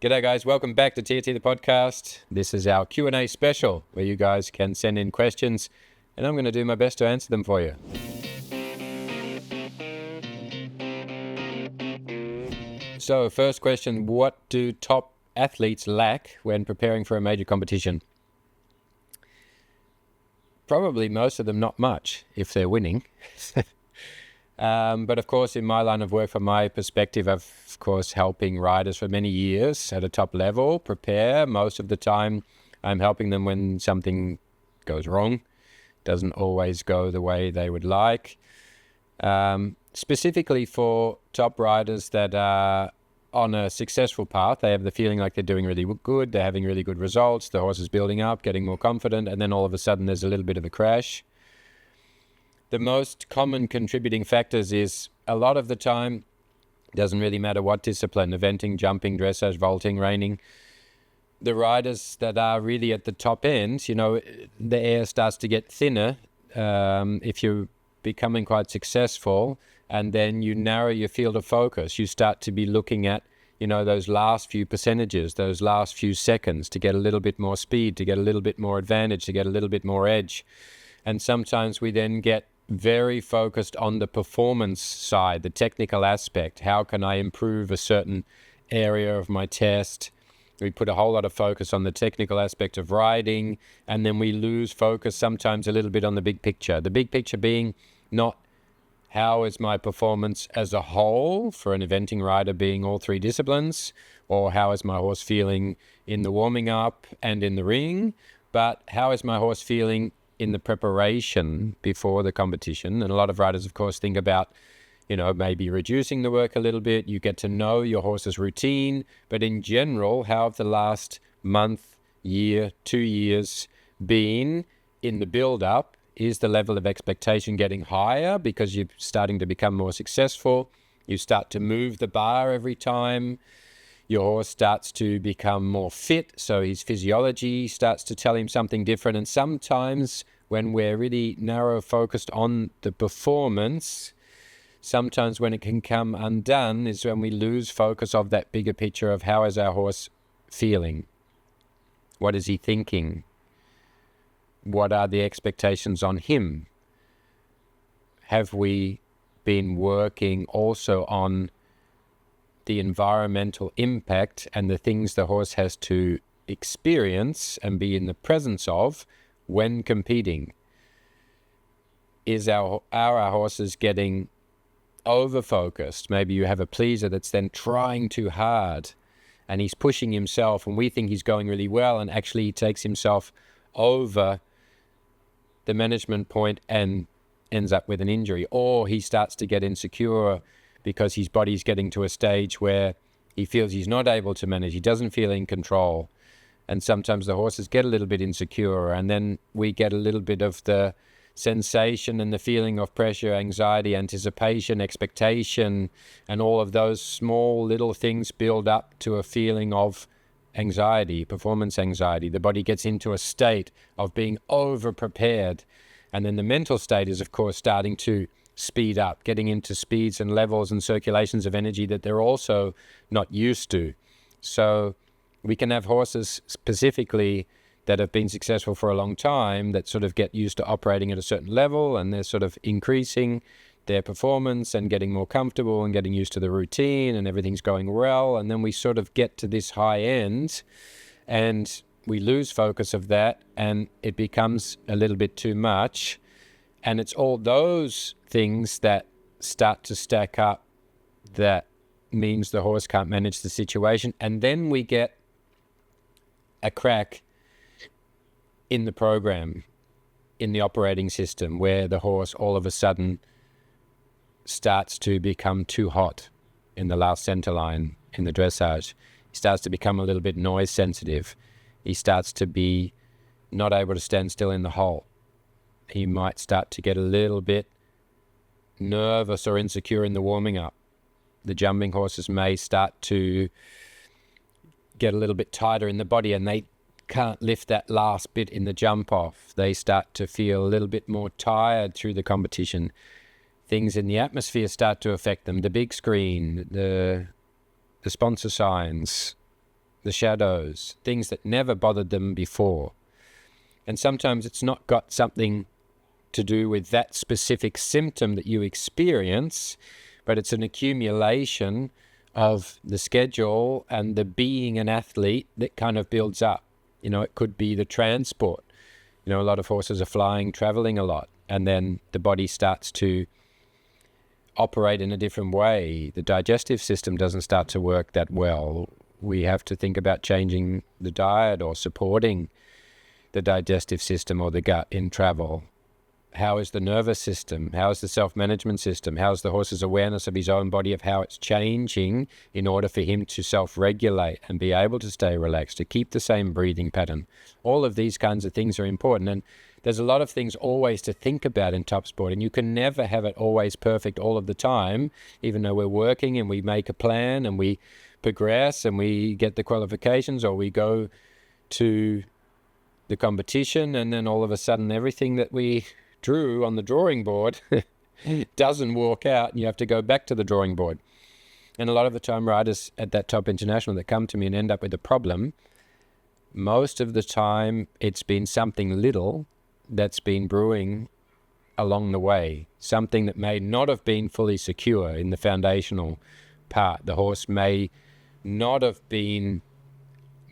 G'day guys, welcome back to TRT Podcast. This is our Q&A special where you guys can send in questions and I'm going to do my best to answer them for you. So first question, what do top athletes lack when preparing for a major competition? Probably most of them not much if they're winning. But of course, in my line of work, from my perspective, of course, helping riders for many years at a top level prepare. Most of the time, I'm helping them when something goes wrong. Doesn't always go the way they would like. Specifically for top riders that are on a successful path, they have the feeling like they're doing really good, they're having really good results, the horse is building up, getting more confident, and then all of a sudden there's a little bit of a crash. The most common contributing factors is a lot of the time, doesn't really matter what discipline, eventing, jumping, dressage, vaulting, reining. The riders that are really at the top end, the air starts to get thinner if you're becoming quite successful, and then you narrow your field of focus. You start to be looking at, those last few percentages, those last few seconds to get a little bit more speed, to get a little bit more advantage, to get a little bit more edge. And sometimes we then get very focused on the performance side, the technical aspect. How can I improve a certain area of my test? We put a whole lot of focus on the technical aspect of riding, and then we lose focus sometimes a little bit on the big picture. The big picture being not how is my performance as a whole for an eventing rider being all three disciplines, or how is my horse feeling in the warming up and in the ring, but how is my horse feeling in the preparation before the competition. And a lot of riders, of course, think about, maybe reducing the work a little bit. You get to know your horse's routine, but in general, how have the last month, year, 2 years been in the build-up? Is the level of expectation getting higher because you're starting to become more successful? You start to move the bar every time. Your horse starts to become more fit, so his physiology starts to tell him something different. And sometimes when we're really narrow focused on the performance, sometimes when it can come undone is when we lose focus of that bigger picture of how is our horse feeling? What is he thinking? What are the expectations on him? Have we been working also on the environmental impact and the things the horse has to experience and be in the presence of when competing? Is our horses getting over-focused? Maybe you have a pleaser that's then trying too hard and he's pushing himself and we think he's going really well, and actually he takes himself over the management point and ends up with an injury. Or he starts to get insecure because his body's getting to a stage where he feels he's not able to manage, he doesn't feel in control. And sometimes the horses get a little bit insecure, and then we get a little bit of the sensation and the feeling of pressure, anxiety, anticipation, expectation, and all of those small little things build up to a feeling of anxiety, performance anxiety. The body gets into a state of being over-prepared. And then the mental state is, of course, starting to speed up, getting into speeds and levels and circulations of energy that they're also not used to. So we can have horses specifically that have been successful for a long time that sort of get used to operating at a certain level, and they're sort of increasing their performance and getting more comfortable and getting used to the routine and everything's going well. And then we sort of get to this high end and we lose focus of that and it becomes a little bit too much. And it's all those things that start to stack up that means the horse can't manage the situation. And then we get a crack in the program, in the operating system, where the horse all of a sudden starts to become too hot in the last center line in the dressage. He starts to become a little bit noise sensitive. He starts to be not able to stand still in the hole. He might start to get a little bit nervous or insecure in the warming up. The jumping horses may start to get a little bit tighter in the body and they can't lift that last bit in the jump off. They start to feel a little bit more tired through the competition. Things in the atmosphere start to affect them. The big screen, the sponsor signs, the shadows, things that never bothered them before. And sometimes it's not got something to do with that specific symptom that you experience, but it's an accumulation of the schedule and the being an athlete that kind of builds up. It could be the transport. A lot of horses are flying, traveling a lot, and then the body starts to operate in a different way. The digestive system doesn't start to work that well. We have to think about changing the diet or supporting the digestive system or the gut in travel. How is the nervous system? How is the self-management system? How is the horse's awareness of his own body, of how it's changing in order for him to self-regulate and be able to stay relaxed, to keep the same breathing pattern? All of these kinds of things are important. And there's a lot of things always to think about in top sport. And you can never have it always perfect all of the time, even though we're working and we make a plan and we progress and we get the qualifications or we go to the competition, and then all of a sudden everything that we drew on the drawing board doesn't work out, and you have to go back to the drawing board. And a lot of the time riders at that top international that come to me and end up with a problem, most of the time it's been something little that's been brewing along the way, something that may not have been fully secure in the foundational part. The horse may not have been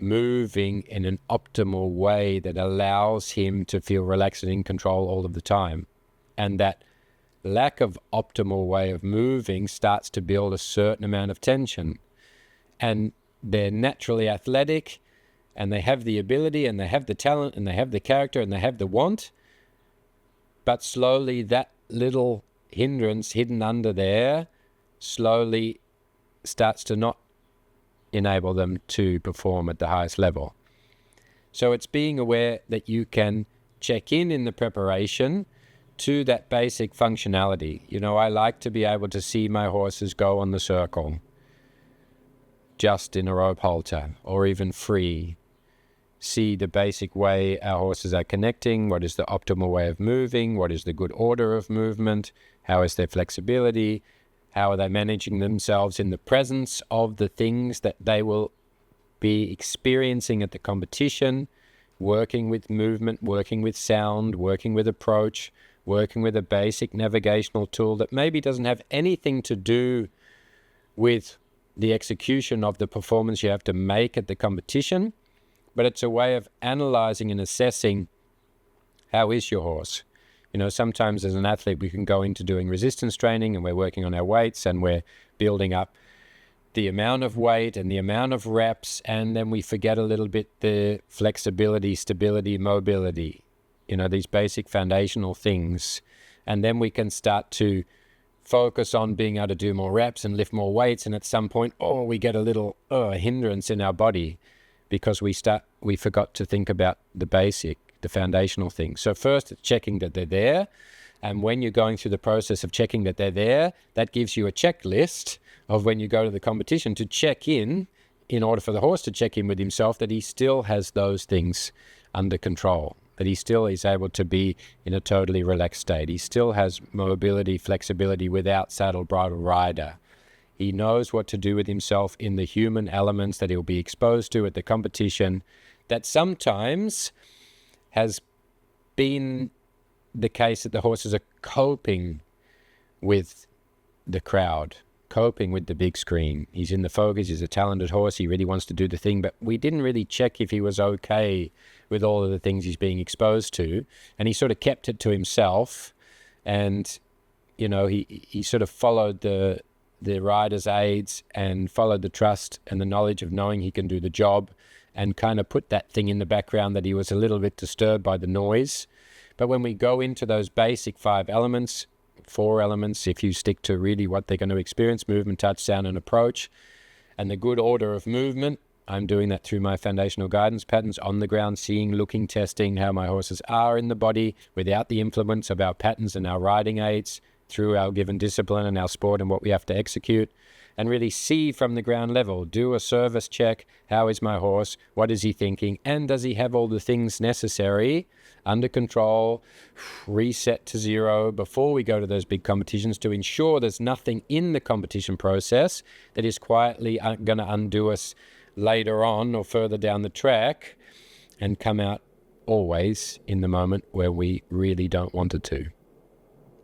moving in an optimal way that allows him to feel relaxed and in control all of the time. And that lack of optimal way of moving starts to build a certain amount of tension. And they're naturally athletic, and they have the ability, and they have the talent, and they have the character, and they have the want. But slowly that little hindrance hidden under there slowly starts to not enable them to perform at the highest level. So it's being aware that you can check in the preparation to that basic functionality. I like to be able to see my horses go on the circle, just in a rope halter or even free. See the basic way our horses are connecting, what is the optimal way of moving, what is the good order of movement, how is their flexibility, how are they managing themselves in the presence of the things that they will be experiencing at the competition, working with movement, working with sound, working with approach, working with a basic navigational tool that maybe doesn't have anything to do with the execution of the performance you have to make at the competition, but it's a way of analyzing and assessing how is your horse. Sometimes as an athlete, we can go into doing resistance training and we're working on our weights and we're building up the amount of weight and the amount of reps, and then we forget a little bit the flexibility, stability, mobility, these basic foundational things. And then we can start to focus on being able to do more reps and lift more weights. And at some point, we get a little hindrance in our body because we forgot to think about the foundational things. So first, it's checking that they're there. And when you're going through the process of checking that they're there, that gives you a checklist of when you go to the competition to check in order for the horse to check in with himself, that he still has those things under control, that he still is able to be in a totally relaxed state. He still has mobility, flexibility without saddle, bridle, rider. He knows what to do with himself in the human elements that he'll be exposed to at the competition, that sometimes has been the case that the horses are coping with the crowd, coping with the big screen. He's in the focus, he's a talented horse, he really wants to do the thing, but we didn't really check if he was okay with all of the things he's being exposed to, and he sort of kept it to himself, and he sort of followed the rider's aids and followed the trust and the knowledge of knowing he can do the job, and kind of put that thing in the background that he was a little bit disturbed by the noise. But when we go into those basic 4 elements, if you stick to really what they're going to experience, movement, touch, sound, and approach, and the good order of movement, I'm doing that through my foundational guidance patterns on the ground, seeing, looking, testing how my horses are in the body without the influence of our patterns and our riding aids, through our given discipline and our sport and what we have to execute, and really see from the ground level, do a service check. How is my horse? What is he thinking? And does he have all the things necessary under control, reset to 0 before we go to those big competitions to ensure there's nothing in the competition process that is quietly going to undo us later on or further down the track and come out always in the moment where we really don't want it to.